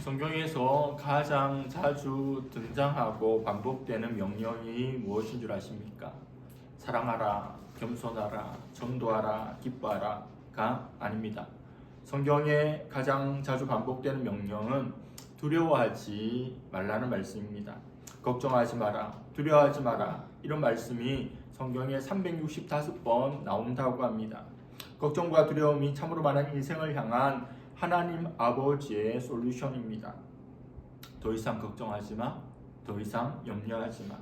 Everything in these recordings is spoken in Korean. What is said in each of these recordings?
성경에서 가장 자주 등장하고 반복되는 명령이 무엇인 줄 아십니까? 사랑하라, 겸손하라, 전도하라, 기뻐하라가 아닙니다. 성경에 가장 자주 반복되는 명령은 두려워하지 말라는 말씀입니다. 걱정하지 마라, 두려워하지 마라, 이런 말씀이 성경에 365번 나온다고 합니다. 걱정과 두려움이 참으로 많은 인생을 향한 하나님 아버지의 솔루션입니다. 더 이상 걱정하지 마, 더 이상 염려하지 마.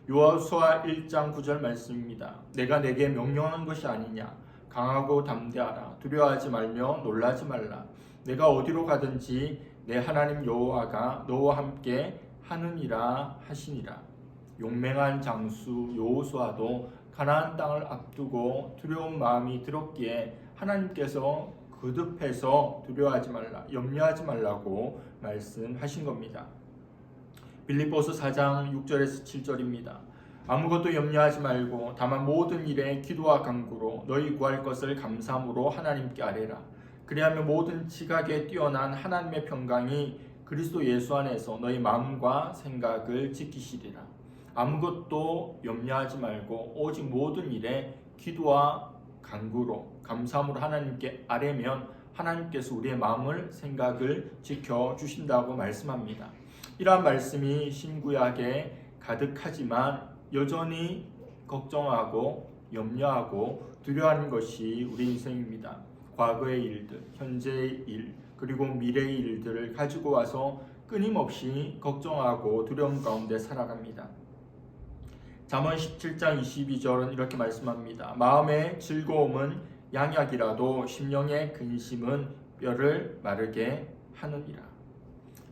여호수아 1장 9절 말씀입니다. 내가 내게 명령한 것이 아니냐. 강하고 담대하라. 두려워하지 말며 놀라지 말라. 내가 어디로 가든지 내 하나님 여호와가 너와 함께 하느니라 하시니라. 용맹한 장수 여호수아도 가나안 땅을 앞두고 두려운 마음이 들었기에 하나님께서 거듭해서 두려워하지 말라, 염려하지 말라고 말씀하신 겁니다. 빌립보서 4장 6절에서 7절입니다. 아무것도 염려하지 말고 다만 모든 일에 기도와 간구로 너희 구할 것을 감사함으로 하나님께 아뢰라. 그리하면 모든 지각에 뛰어난 하나님의 평강이 그리스도 예수 안에서 너희 마음과 생각을 지키시리라. 아무것도 염려하지 말고 오직 모든 일에 기도와 간구로 감사함으로 하나님께 아뢰면 하나님께서 우리의 마음을 생각을 지켜주신다고 말씀합니다. 이러한 말씀이 신구약에 가득하지만 여전히 걱정하고 염려하고 두려워하는 것이 우리 인생입니다. 과거의 일들, 현재의 일, 그리고 미래의 일들을 가지고 와서 끊임없이 걱정하고 두려움 가운데 살아갑니다. 잠언 17장 22절은 이렇게 말씀합니다. 마음의 즐거움은 양약이라도 심령의 근심은 뼈를 마르게 하느니라.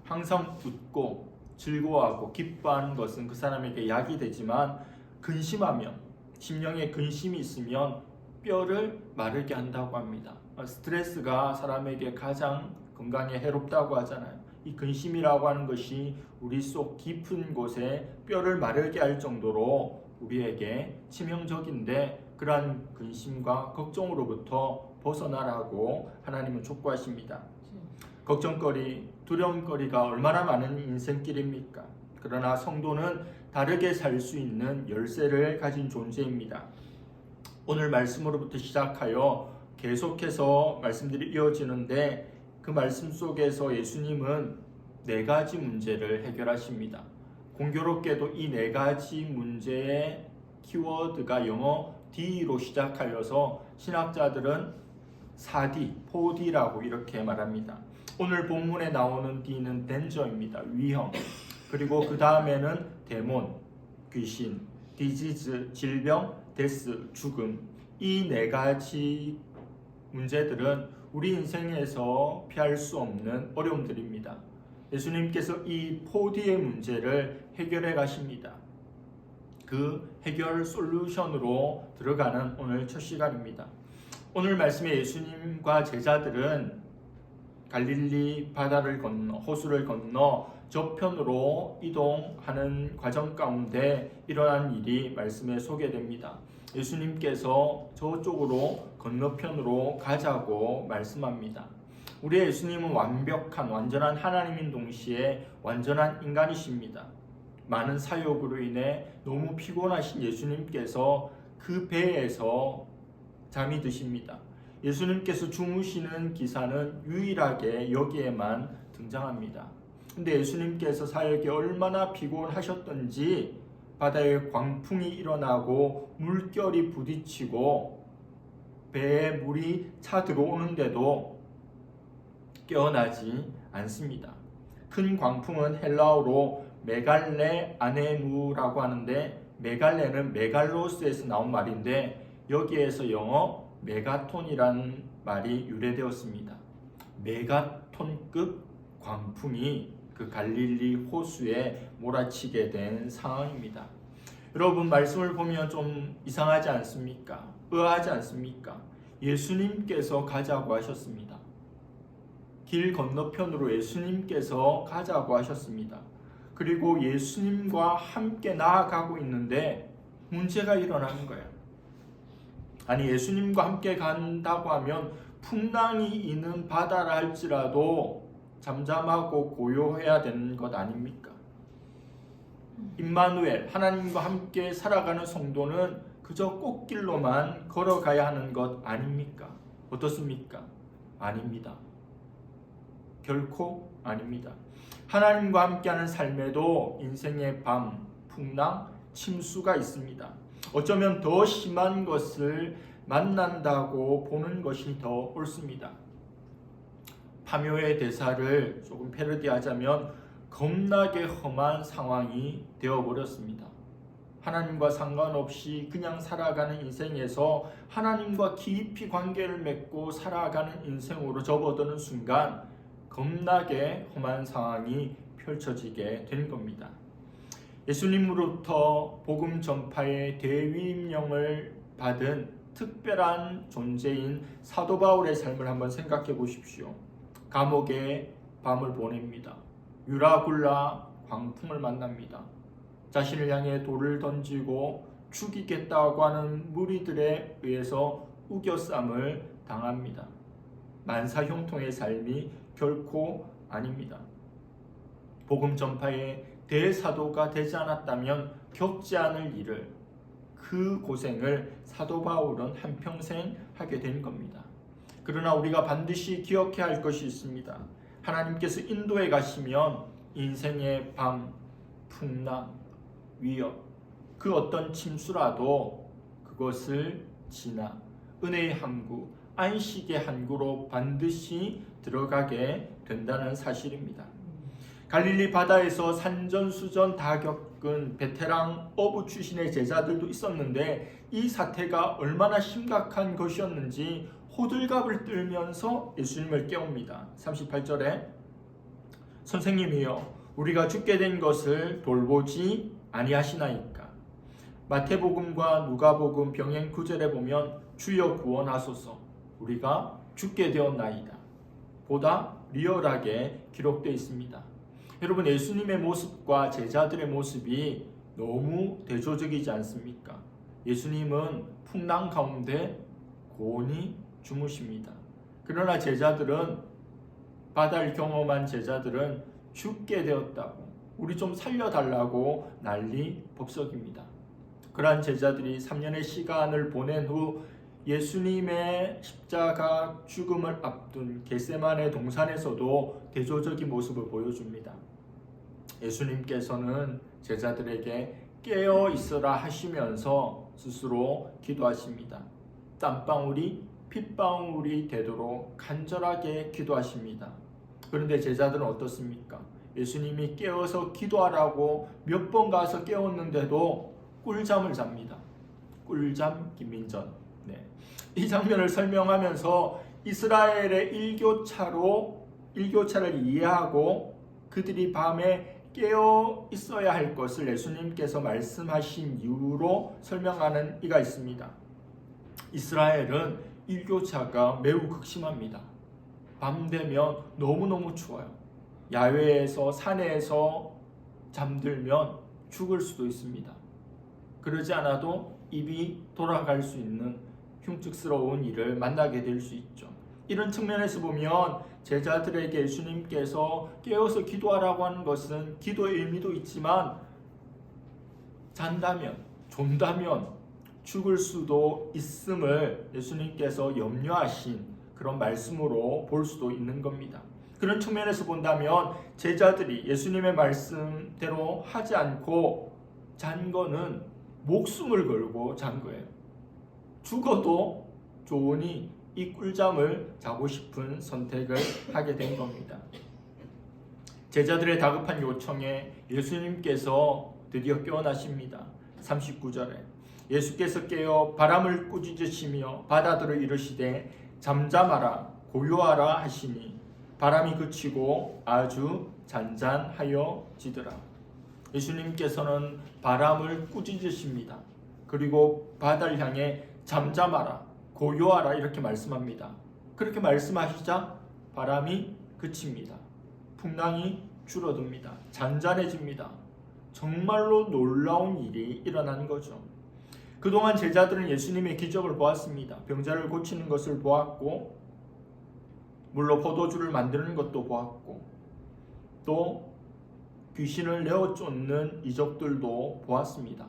항상 웃고 즐거워하고 기뻐하는 것은 그 사람에게 약이 되지만 근심하면, 심령에 근심이 있으면 뼈를 마르게 한다고 합니다. 스트레스가 사람에게 가장 건강에 해롭다고 하잖아요. 이 근심이라고 하는 것이 우리 속 깊은 곳에 뼈를 마르게 할 정도로 우리에게 치명적인데, 그러한 근심과 걱정으로부터 벗어나라고 하나님은 촉구하십니다. 걱정거리, 두려움거리가 얼마나 많은 인생길입니까? 그러나 성도는 다르게 살 수 있는 열쇠를 가진 존재입니다. 오늘 말씀으로부터 시작하여 계속해서 말씀들이 이어지는데, 그 말씀 속에서 예수님은 4가지 문제를 해결하십니다. 공교롭게도 이 4가지 문제의 키워드가 영어 D로 시작하여서 신학자들은 4D, 4D라고 이렇게 말합니다. 오늘 본문에 나오는 D는 덴저입니다. 위험. 그리고 그 다음에는 데몬, 귀신, 디지즈, 질병, 데스, 죽음. 이 4가지 문제들은 우리 인생에서 피할 수 없는 어려움들입니다. 예수님께서 이 4D의 문제를 해결해 가십니다. 그 해결 솔루션으로 들어가는 오늘 첫 시간입니다. 오늘 말씀에 예수님과 제자들은 갈릴리 바다를 건너, 호수를 건너 저편으로 이동하는 과정 가운데 일어난 일이 말씀에 소개됩니다. 예수님께서 저쪽으로 건너편으로 가자고 말씀합니다. 우리 예수님은 완벽한, 완전한 하나님인 동시에 완전한 인간이십니다. 많은 사역으로 인해 너무 피곤하신 예수님께서 그 배에서 잠이 드십니다. 예수님께서 주무시는 기사는 유일하게 여기에만 등장합니다. 근데 예수님께서 사역에 얼마나 피곤하셨던지 바다에 광풍이 일어나고 물결이 부딪히고 배에 물이 차 들어오는데도 깨어나지 않습니다. 큰 광풍은 헬라어로 메갈레 아네누라고 하는데, 메갈레는 메갈로스에서 나온 말인데 여기에서 영어 메가톤이라는 말이 유래되었습니다. 메가톤급 광풍이 그 갈릴리 호수에 몰아치게 된 상황입니다. 여러분, 말씀을 보면 좀 이상하지 않습니까? 의아하지 않습니까? 예수님께서 가자고 하셨습니다. 길 건너편으로 예수님께서 가자고 하셨습니다. 그리고 예수님과 함께 나아가고 있는데 문제가 일어나는 거예요. 아니, 예수님과 함께 간다고 하면 풍랑이 있는 바다라 할지라도 잠잠하고 고요해야 되는 것 아닙니까? 임마누엘, 하나님과 함께 살아가는 성도는 그저 꽃길로만 걸어가야 하는 것 아닙니까? 어떻습니까? 아닙니다. 결코 아닙니다. 하나님과 함께하는 삶에도 인생의 밤, 풍랑, 침수가 있습니다. 어쩌면 더 심한 것을 만난다고 보는 것이 더 옳습니다. 파묘의 대사를 조금 패러디하자면 겁나게 험한 상황이 되어버렸습니다. 하나님과 상관없이 그냥 살아가는 인생에서 하나님과 깊이 관계를 맺고 살아가는 인생으로 접어드는 순간 겁나게 험한 상황이 펼쳐지게 된 겁니다. 예수님으로부터 복음 전파의 대위임령을 받은 특별한 존재인 사도 바울의 삶을 한번 생각해 보십시오. 감옥에 밤을 보냅니다. 유라굴라 광풍을 만납니다. 자신을 향해 돌을 던지고 죽이겠다고 하는 무리들에 의해서 우겨쌈을 당합니다. 만사형통의 삶이 결코 아닙니다. 복음 전파의 대사도가 되지 않았다면 겪지 않을 일을, 그 고생을 사도 바울은 한평생 하게 된 겁니다. 그러나 우리가 반드시 기억해야 할 것이 있습니다. 하나님께서 인도에 가시면 인생의 밤, 풍랑, 위협, 그 어떤 침수라도 그것을 지나 은혜의 항구, 안식의 항구로 반드시 들어가게 된다는 사실입니다. 갈릴리 바다에서 산전수전 다 겪은 베테랑 어부 출신의 제자들도 있었는데 이 사태가 얼마나 심각한 것이었는지 호들갑을 떨면서 예수님을 깨웁니다. 38절에 선생님이여 우리가 죽게 된 것을 돌보지 아니하시나이까. 마태복음과 누가복음 병행 9절에 보면 주여 구원하소서 우리가 죽게 되었나이다 보다 리얼하게 기록되어 있습니다. 여러분, 예수님의 모습과 제자들의 모습이 너무 대조적이지 않습니까? 예수님은 풍랑 가운데 고온히 주무십니다. 그러나 제자들은, 바다를 경험한 제자들은 죽게 되었다고, 우리 좀 살려달라고 난리 법석입니다. 그러한 제자들이 3년의 시간을 보낸 후 예수님의 십자가 죽음을 앞둔 겟세마네 동산에서도 대조적인 모습을 보여줍니다. 예수님께서는 제자들에게 깨어 있어라 하시면서 스스로 기도하십니다. 땀방울이 핏방울이 되도록 간절하게 기도하십니다. 그런데 제자들은 어떻습니까? 예수님이 깨어서 기도하라고 몇 번 가서 깨웠는데도 꿀잠을 잡니다. 꿀잠 김민전. 이 장면을 설명하면서 이스라엘의 일교차를 이해하고 그들이 밤에 깨어 있어야 할 것을 예수님께서 말씀하신 이유로 설명하는 이가 있습니다. 이스라엘은 일교차가 매우 극심합니다. 밤 되면 너무너무 추워요. 야외에서 산에서 잠들면 죽을 수도 있습니다. 그러지 않아도 입이 돌아갈 수 있는 흉측스러운 일을 만나게 될 수 있죠. 이런 측면에서 보면 제자들에게 예수님께서 깨어서 기도하라고 하는 것은 기도의 의미도 있지만 잔다면, 존다면 죽을 수도 있음을 예수님께서 염려하신 그런 말씀으로 볼 수도 있는 겁니다. 그런 측면에서 본다면 제자들이 예수님의 말씀대로 하지 않고 잔 거는 목숨을 걸고 잔 거예요. 죽어도 좋으니 이 꿀잠을 자고 싶은 선택을 하게 된 겁니다. 제자들의 다급한 요청에 예수님께서 드디어 깨어나십니다. 39절에 예수께서 깨어 바람을 꾸짖으시며 바다들을 이르시되 잠잠하라 고요하라 하시니 바람이 그치고 아주 잔잔하여지더라. 예수님께서는 바람을 꾸짖으십니다. 그리고 바다를 향해 잠잠하라 고요하라 이렇게 말씀합니다. 그렇게 말씀하시자 바람이 그칩니다. 풍랑이 줄어듭니다. 잔잔해집니다. 정말로 놀라운 일이 일어난 거죠. 그동안 제자들은 예수님의 기적을 보았습니다. 병자를 고치는 것을 보았고 물로 포도주를 만드는 것도 보았고 또 귀신을 내어 쫓는 이적들도 보았습니다.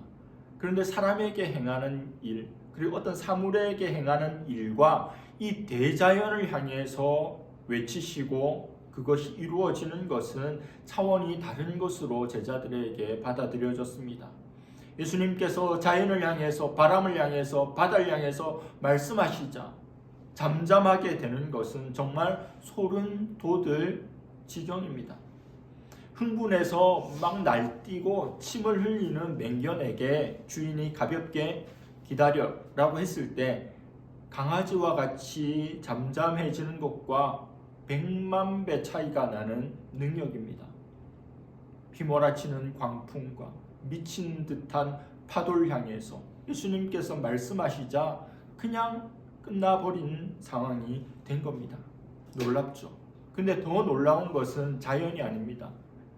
그런데 사람에게 행하는 일, 그리고 어떤 사물에게 행하는 일과 이 대자연을 향해서 외치시고 그것이 이루어지는 것은 차원이 다른 것으로 제자들에게 받아들여졌습니다. 예수님께서 자연을 향해서, 바람을 향해서, 바다를 향해서 말씀하시자 잠잠하게 되는 것은 정말 소름 돋을 지경입니다. 흥분해서 막 날뛰고 침을 흘리는 맹견에게 주인이 가볍게 기다려라고 했을 때 강아지와 같이 잠잠해지는 것과 100만 배 차이가 나는 능력입니다. 휘몰아치는 광풍과 미친 듯한 파도를 향해서 예수님께서 말씀하시자 그냥 끝나버린 상황이 된 겁니다. 놀랍죠. 근데 더 놀라운 것은 자연이 아닙니다.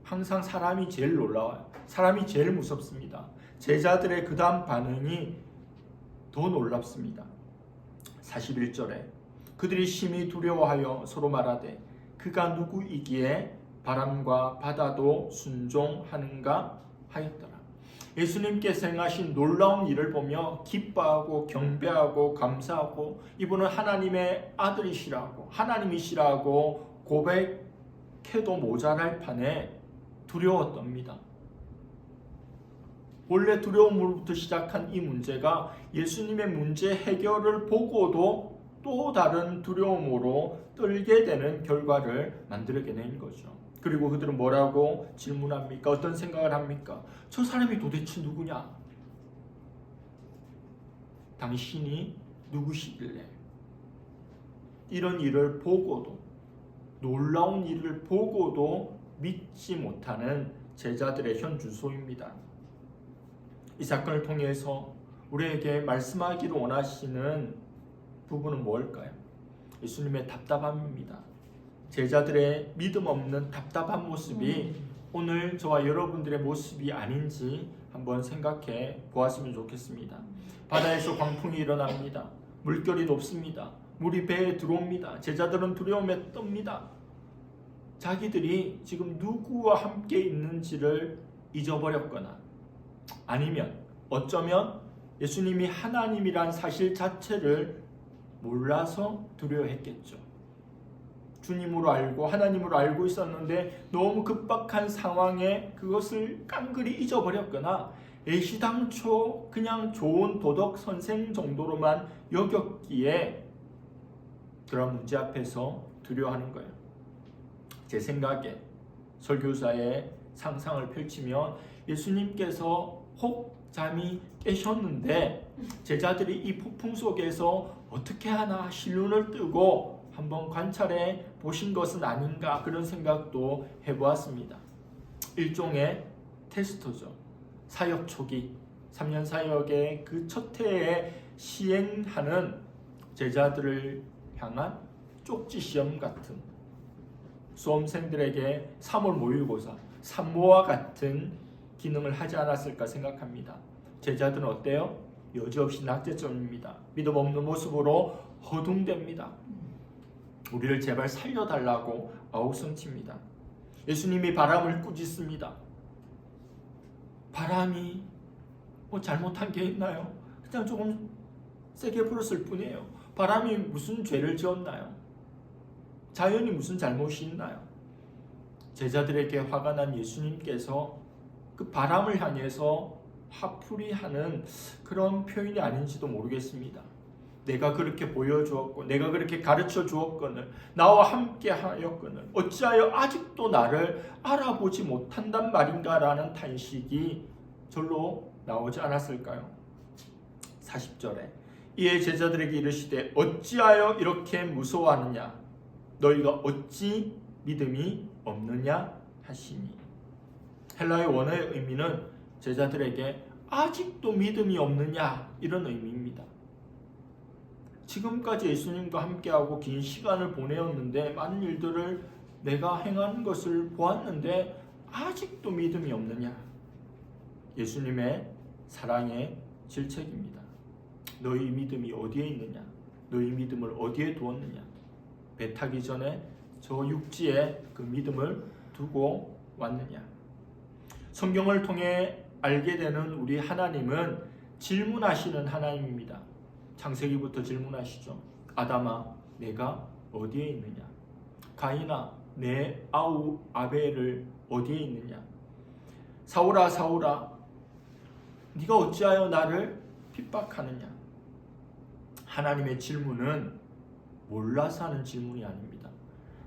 항상 사람이 제일 놀라워요. 사람이 제일 무섭습니다. 제자들의 그 다음 반응이 더 놀랍습니다. 41절에 그들이 심히 두려워하여 서로 말하되 그가 누구이기에 바람과 바다도 순종하는가 하였더라. 예수님께서 행하신 놀라운 일을 보며 기뻐하고 경배하고 감사하고 이분은 하나님의 아들이시라고 하나님이시라고 고백해도 모자랄 판에 두려웠답니다. 원래 두려움으로부터 시작한 이 문제가 예수님의 문제 해결을 보고도 또 다른 두려움으로 떨게 되는 결과를 만들어낸 거죠. 그리고 그들은 뭐라고 질문합니까? 어떤 생각을 합니까? 저 사람이 도대체 누구냐? 당신이 누구시길래? 이런 일을 보고도, 놀라운 일을 보고도 믿지 못하는 제자들의 현주소입니다. 이 사건을 통해서 우리에게 말씀하기를 원하시는 부분은 뭘까요? 예수님의 답답함입니다. 제자들의 믿음 없는 답답한 모습이 오늘 저와 여러분들의 모습이 아닌지 한번 생각해 보았으면 좋겠습니다. 바다에서 광풍이 일어납니다. 물결이 높습니다. 물이 배에 들어옵니다. 제자들은 두려움에 떱니다. 자기들이 지금 누구와 함께 있는지를 잊어버렸거나 아니면 어쩌면 예수님이 하나님이란 사실 자체를 몰라서 두려워했겠죠. 주님으로 알고 하나님으로 알고 있었는데 너무 급박한 상황에 그것을 깡그리 잊어버렸거나 애시당초 그냥 좋은 도덕 선생 정도로만 여겼기에 그런 문제 앞에서 두려워하는 거예요. 제 생각에 설교사의 상상을 펼치면 예수님께서 혹 잠이 깨셨는데 제자들이 이 폭풍 속에서 어떻게 하나 실눈을 뜨고 한번 관찰해 보신 것은 아닌가 그런 생각도 해보았습니다. 일종의 테스트죠. 사역 초기 3년 사역의 그 첫 해에 시행하는 제자들을 향한 쪽지 시험 같은 수험생들에게 3월 모의고사 산모와 같은 기능을 하지 않았을까 생각합니다. 제자들은 어때요? 여지없이 낙제점입니다. 믿음 없는 모습으로 허둥댑니다. 우리를 제발 살려달라고 아우성칩니다. 예수님이 바람을 꾸짖습니다. 바람이 뭐 잘못한 게 있나요? 그냥 조금 세게 불었을 뿐이에요. 바람이 무슨 죄를 지었나요? 자연이 무슨 잘못이 있나요? 제자들에게 화가 난 예수님께서 그 바람을 향해서 화풀이하는 그런 표현이 아닌지도 모르겠습니다. 내가 그렇게 보여주었고 내가 그렇게 가르쳐 주었거늘 나와 함께 하였거늘 어찌하여 아직도 나를 알아보지 못한단 말인가 라는 탄식이 절로 나오지 않았을까요? 40절에 이에 제자들에게 이르시되 어찌하여 이렇게 무서워하느냐 너희가 어찌 믿음이 없느냐 하시니 헬라의 원어의 의미는 제자들에게 아직도 믿음이 없느냐 이런 의미입니다. 지금까지 예수님과 함께하고 긴 시간을 보내었는데 많은 일들을 내가 행하는 것을 보았는데 아직도 믿음이 없느냐? 예수님의 사랑의 질책입니다. 너희 믿음이 어디에 있느냐? 너희 믿음을 어디에 두었느냐? 배 타기 전에 저 육지에 그 믿음을 두고 왔느냐? 성경을 통해 알게 되는 우리 하나님은 질문하시는 하나님입니다. 창세기부터 질문하시죠. 아담아, 내가 어디에 있느냐? 가인아, 내 아우 아벨을 어디에 있느냐? 사울아, 사울아, 네가 어찌하여 나를 핍박하느냐? 하나님의 질문은 몰라서 하는 질문이 아닙니다.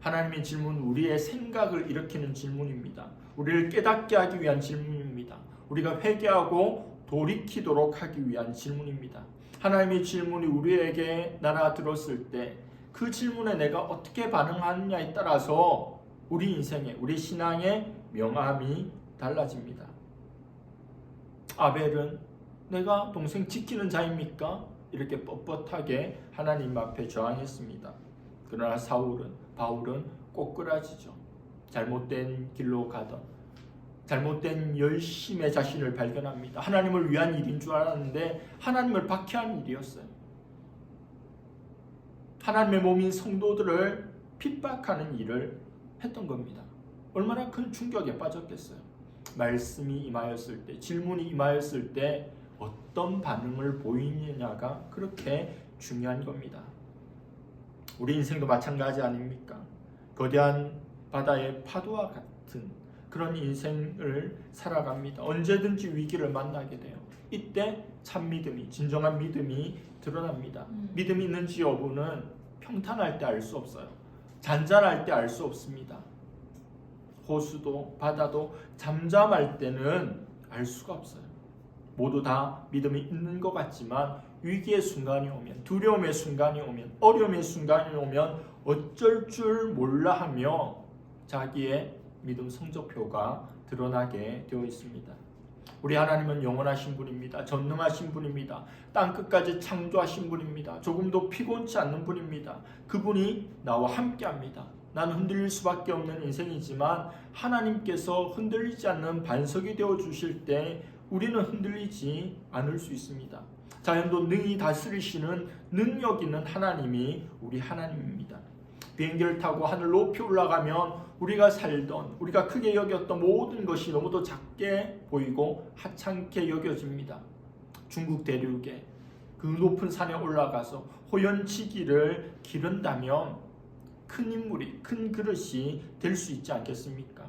하나님의 질문은 우리의 생각을 일으키는 질문입니다. 우리를 깨닫게 하기 위한 질문입니다. 우리가 회개하고 돌이키도록 하기 위한 질문입니다. 하나님의 질문이 우리에게 날아들었을 때 그 질문에 내가 어떻게 반응하느냐에 따라서 우리 인생의, 우리 신앙의 명암이 달라집니다. 아벨은 내가 동생 지키는 자입니까? 이렇게 뻣뻣하게 하나님 앞에 저항했습니다. 그러나 바울은 꼬꾸라지죠. 잘못된 길로 가던, 잘못된 열심의 자신을 발견합니다. 하나님을 위한 일인 줄 알았는데 하나님을 박해한 일이었어요. 하나님의 몸인 성도들을 핍박하는 일을 했던 겁니다. 얼마나 큰 충격에 빠졌겠어요. 말씀이 임하였을 때, 질문이 임하였을 때 어떤 반응을 보이느냐가 그렇게 중요한 겁니다. 우리 인생도 마찬가지 아닙니까? 거대한 바다의 파도와 같은 그런 인생을 살아갑니다. 언제든지 위기를 만나게 돼요. 이때 참 믿음이, 진정한 믿음이 드러납니다. 믿음이 있는지 여부는 평탄할 때 알 수 없어요. 잔잔할 때 알 수 없습니다. 호수도 바다도 잠잠할 때는 알 수가 없어요. 모두 다 믿음이 있는 것 같지만 위기의 순간이 오면, 두려움의 순간이 오면, 어려움의 순간이 오면 어쩔 줄 몰라 하며 자기의 믿음 성적표가 드러나게 되어 있습니다. 우리 하나님은 영원하신 분입니다. 전능하신 분입니다. 땅끝까지 창조하신 분입니다. 조금도 피곤치 않는 분입니다. 그분이 나와 함께합니다. 나는 흔들릴 수밖에 없는 인생이지만 하나님께서 흔들리지 않는 반석이 되어 주실 때 우리는 흔들리지 않을 수 있습니다. 자연도 능히 다스리시는 능력 있는 하나님이 우리 하나님입니다. 비행기를 타고 하늘 높이 올라가면 우리가 살던, 우리가 크게 여겼던 모든 것이 너무도 작게 보이고 하찮게 여겨집니다. 중국 대륙에 그 높은 산에 올라가서 호연지기를 기른다면 큰 인물이, 큰 그릇이 될 수 있지 않겠습니까?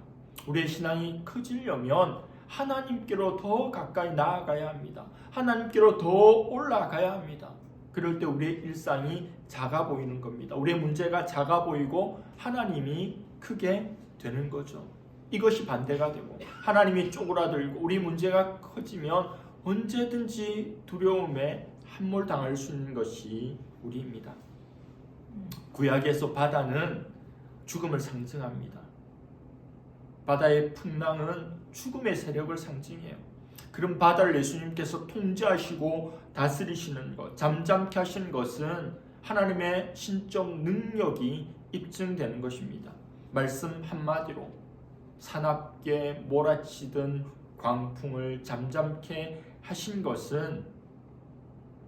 우리의 신앙이 커지려면 하나님께로 더 가까이 나아가야 합니다. 하나님께로 더 올라가야 합니다. 그럴 때 우리의 일상이 작아 보이는 겁니다. 우리의 문제가 작아 보이고 하나님이 크게 되는 거죠. 이것이 반대가 되고 하나님이 쪼그라들고 우리 문제가 커지면 언제든지 두려움에 함몰당할 수 있는 것이 우리입니다. 구약에서 바다는 죽음을 상징합니다. 바다의 풍랑은 죽음의 세력을 상징해요. 그럼 바다를 예수님께서 통제하시고 다스리시는 것, 잠잠케 하시는 것은 하나님의 신적 능력이 입증되는 것입니다. 말씀 한마디로 사납게 몰아치던 광풍을 잠잠케 하신 것은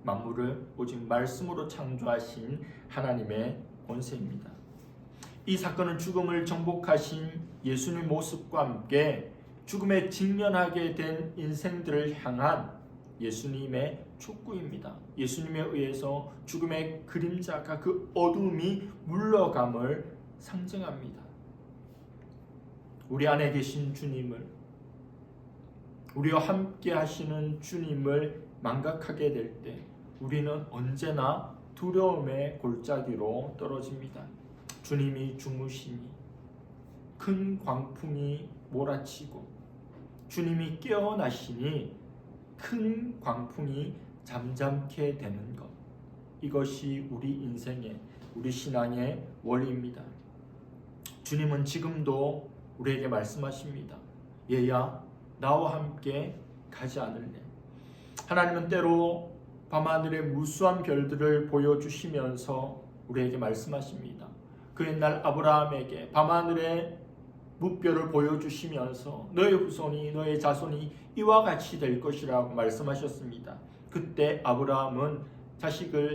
만물을 오직 말씀으로 창조하신 하나님의 권세입니다. 이 사건은 죽음을 정복하신 예수님의 모습과 함께 죽음에 직면하게 된 인생들을 향한 예수님의 촉구입니다. 예수님에 의해서 죽음의 그림자가, 그 어둠이 물러감을 상징합니다. 우리 안에 계신 주님을, 우리와 함께 하시는 주님을 망각하게 될 때 우리는 언제나 두려움의 골짜기로 떨어집니다. 주님이 주무시니 큰 광풍이 몰아치고 주님이 깨어나시니 큰 광풍이 잠잠케 되는 것, 이것이 우리 인생의, 우리 신앙의 원리입니다. 주님은 지금도 우리에게 말씀하십니다. 얘야, 나와 함께 가지 않을래? 하나님은 때로 밤하늘의 무수한 별들을 보여주시면서 우리에게 말씀하십니다. 그 옛날 아브라함에게 밤하늘의 무별을 보여주시면서 너의 후손이, 너의 자손이 이와 같이 될 것이라고 말씀하셨습니다. 그때 아브라함은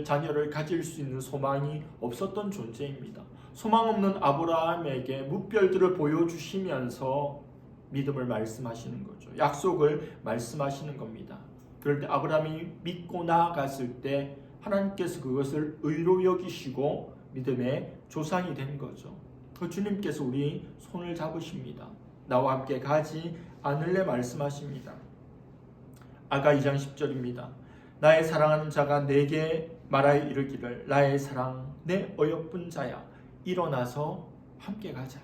자녀를 가질 수 있는 소망이 없었던 존재입니다. 소망 없는 아브라함에게 무별들을 보여주시면서 믿음을 말씀하시는 거죠. 약속을 말씀하시는 겁니다. 그럴 때 아브라함이 믿고 나아갔을 때 하나님께서 그것을 의로 여기시고 믿음의 조상이 된 거죠. 그 주님께서 우리 손을 잡으십니다. 나와 함께 가지 않을래 말씀하십니다. 아가 2장 10절입니다. 나의 사랑하는 자가 내게 말하여 이르기를 나의 사랑 내 어여쁜 자야 일어나서 함께 가자.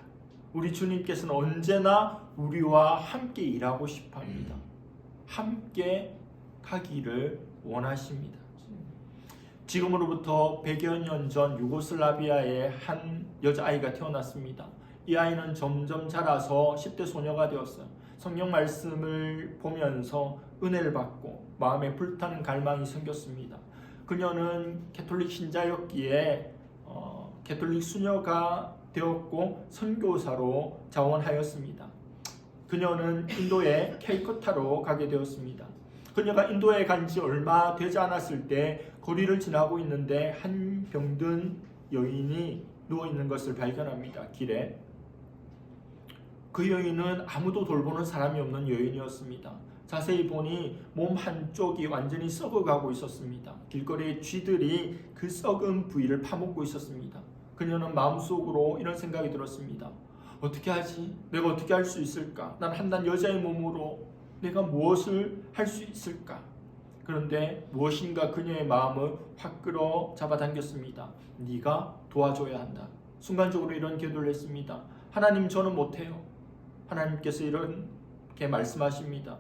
우리 주님께서는 언제나 우리와 함께 일하고 싶어 합니다. 함께 가기를 원하십니다. 지금으로부터 100여 년 전 유고슬라비아에 한 여자아이가 태어났습니다. 이 아이는 점점 자라서 10대 소녀가 되었어요. 성경 말씀을 보면서 은혜를 받고 마음에 불타는 갈망이 생겼습니다. 그녀는 캐톨릭 신자였기에 캐톨릭 수녀가 되었고 선교사로 자원하였습니다. 그녀는 인도에 캘커타로 가게 되었습니다. 그녀가 인도에 간 지 얼마 되지 않았을 때 거리를 지나고 있는데 한 병든 여인이 누워있는 것을 발견합니다. 길에. 그 여인은 아무도 돌보는 사람이 없는 여인이었습니다. 자세히 보니 몸 한쪽이 완전히 썩어가고 있었습니다. 길거리의 쥐들이 그 썩은 부위를 파먹고 있었습니다. 그녀는 마음속으로 이런 생각이 들었습니다. 어떻게 하지? 내가 어떻게 할 수 있을까? 난 한낱 여자의 몸으로 내가 무엇을 할 수 있을까? 그런데 무엇인가 그녀의 마음을 확 끌어 잡아당겼습니다. 네가 도와줘야 한다. 순간적으로 이런 기도를 했습니다. 하나님, 저는 못해요. 하나님께서 이렇게 말씀하십니다.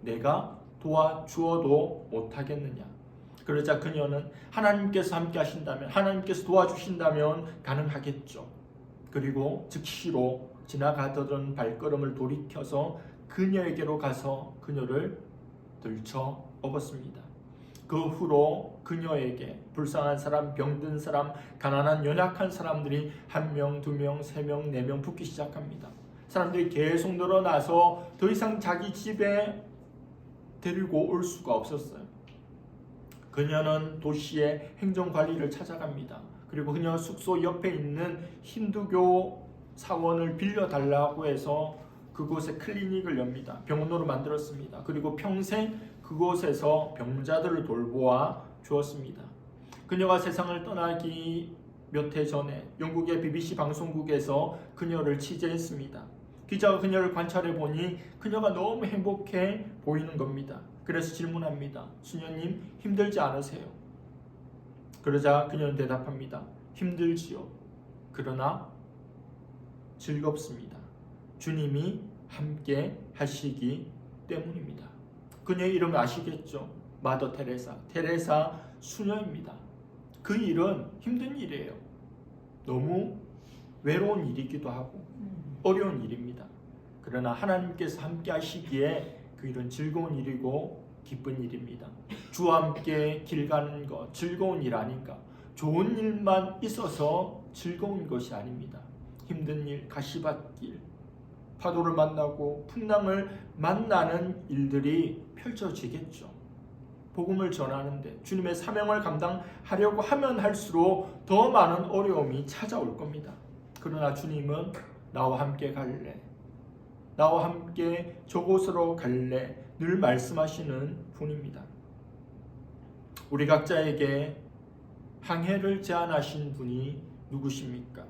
내가 도와주어도 못하겠느냐? 그러자 그녀는 하나님께서 함께 하신다면, 하나님께서 도와주신다면 가능하겠죠. 그리고 즉시로 지나가던 발걸음을 돌이켜서 그녀에게로 가서 그녀를 들쳐 업었습니다. 그 후로 그녀에게 불쌍한 사람, 병든 사람, 가난한 연약한 사람들이 1명, 2명, 3명, 4명 붙기 시작합니다. 사람들이 계속 늘어나서 더 이상 자기 집에 데리고 올 수가 없었어요. 그녀는 도시의 행정관리를 찾아갑니다. 그리고 그녀 숙소 옆에 있는 힌두교 사원을 빌려달라고 해서 그곳에 클리닉을 엽니다. 병원으로 만들었습니다. 그리고 평생 그곳에서 병자들을 돌보아 주었습니다. 그녀가 세상을 떠나기 몇 해 전에 영국의 BBC 방송국에서 그녀를 취재했습니다. 기자가 그녀를 관찰해 보니 그녀가 너무 행복해 보이는 겁니다. 그래서 질문합니다. 수녀님, 힘들지 않으세요? 그러자 그녀는 대답합니다. 힘들지요. 그러나 즐겁습니다. 주님이 함께 하시기 때문입니다. 그녀의 이름을 아시겠죠? 마더 테레사. 테레사 수녀입니다. 그 일은 힘든 일이에요. 너무 외로운 일이기도 하고 어려운 일입니다. 그러나 하나님께서 함께 하시기에 그 일은 즐거운 일이고 기쁜 일입니다. 주와 함께 길 가는 것 즐거운 일 아닌가? 좋은 일만 있어서 즐거운 것이 아닙니다. 힘든 일, 가시밭길, 파도를 만나고 풍랑을 만나는 일들이 펼쳐지겠죠. 복음을 전하는데 주님의 사명을 감당하려고 하면 할수록 더 많은 어려움이 찾아올 겁니다. 그러나 주님은 나와 함께 갈래, 나와 함께 저곳으로 갈래 늘 말씀하시는 분입니다. 우리 각자에게 항해를 제안하신 분이 누구십니까?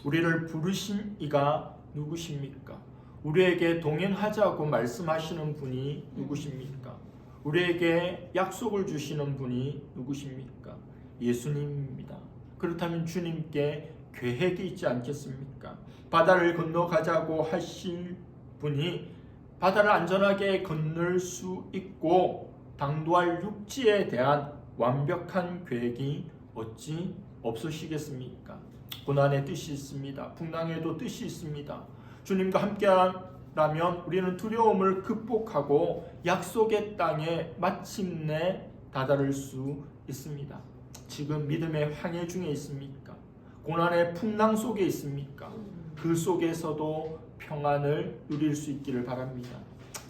우리를 부르신 이가 누구십니까? 우리에게 동행하자고 말씀하시는 분이 누구십니까? 우리에게 약속을 주시는 분이 누구십니까? 예수님입니다. 그렇다면 주님께 계획이 있지 않겠습니까? 바다를 건너가자고 하실 분이 바다를 안전하게 건널 수 있고 당도할 육지에 대한 완벽한 계획이 어찌 없으시겠습니까? 고난의 뜻이 있습니다. 풍랑에도 뜻이 있습니다. 주님과 함께라면 우리는 두려움을 극복하고 약속의 땅에 마침내 다다를 수 있습니다. 지금 믿음의 황해 중에 있습니까? 고난의 풍랑 속에 있습니까? 그 속에서도 평안을 누릴 수 있기를 바랍니다.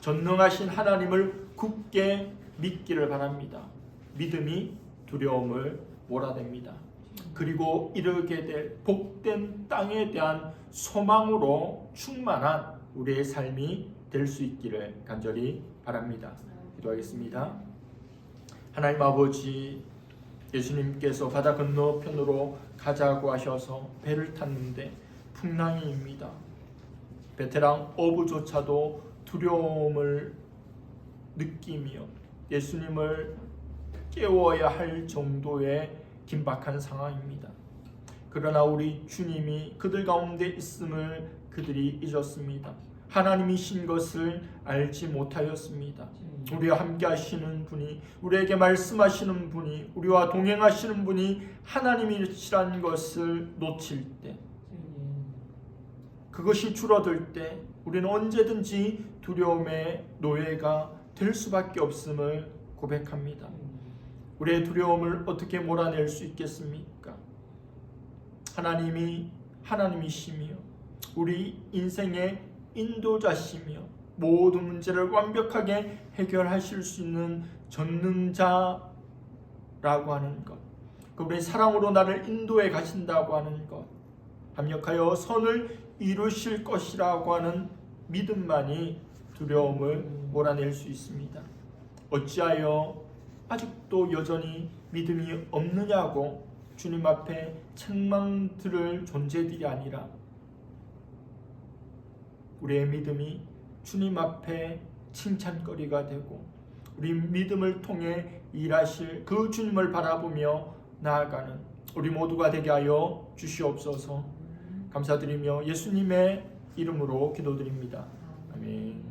전능하신 하나님을 굳게 믿기를 바랍니다. 믿음이 두려움을 몰아냅니다. 그리고 이르게 될 복된 땅에 대한 소망으로 충만한 우리의 삶이 될 수 있기를 간절히 바랍니다. 기도하겠습니다. 하나님 아버지, 예수님께서 바다 건너편으로 가자고 하셔서 배를 탔는데 풍랑이입니다. 베테랑 어부조차도 두려움을 느끼며 예수님을 깨워야 할 정도의 긴박한 상황입니다. 그러나 우리 주님이 그들 가운데 있음을 그들이 잊었습니다. 하나님이신 것을 알지 못하였습니다. 우리와 함께 하시는 분이, 우리에게 말씀하시는 분이, 우리와 동행하시는 분이 하나님이시라는 것을 놓칠 때, 그것이 줄어들 때 우리는 언제든지 두려움의 노예가 될 수밖에 없음을 고백합니다. 우리의 두려움을 어떻게 몰아낼 수 있겠습니까? 하나님이 하나님이시며 우리 인생의 인도자시며 모든 문제를 완벽하게 해결하실 수 있는 전능자라고 하는 것, 그분의 사랑으로 나를 인도해 가신다고 하는 것, 합력하여 선을 이루실 것이라고 하는 믿음만이 두려움을 몰아낼 수 있습니다. 어찌하여 아직도 여전히 믿음이 없느냐고 주님 앞에 책망 들을 존재들이 아니라 우리의 믿음이 주님 앞에 칭찬거리가 되고 우리 믿음을 통해 일하실 그 주님을 바라보며 나아가는 우리 모두가 되게 하여 주시옵소서. 감사드리며 예수님의 이름으로 기도드립니다. 아멘.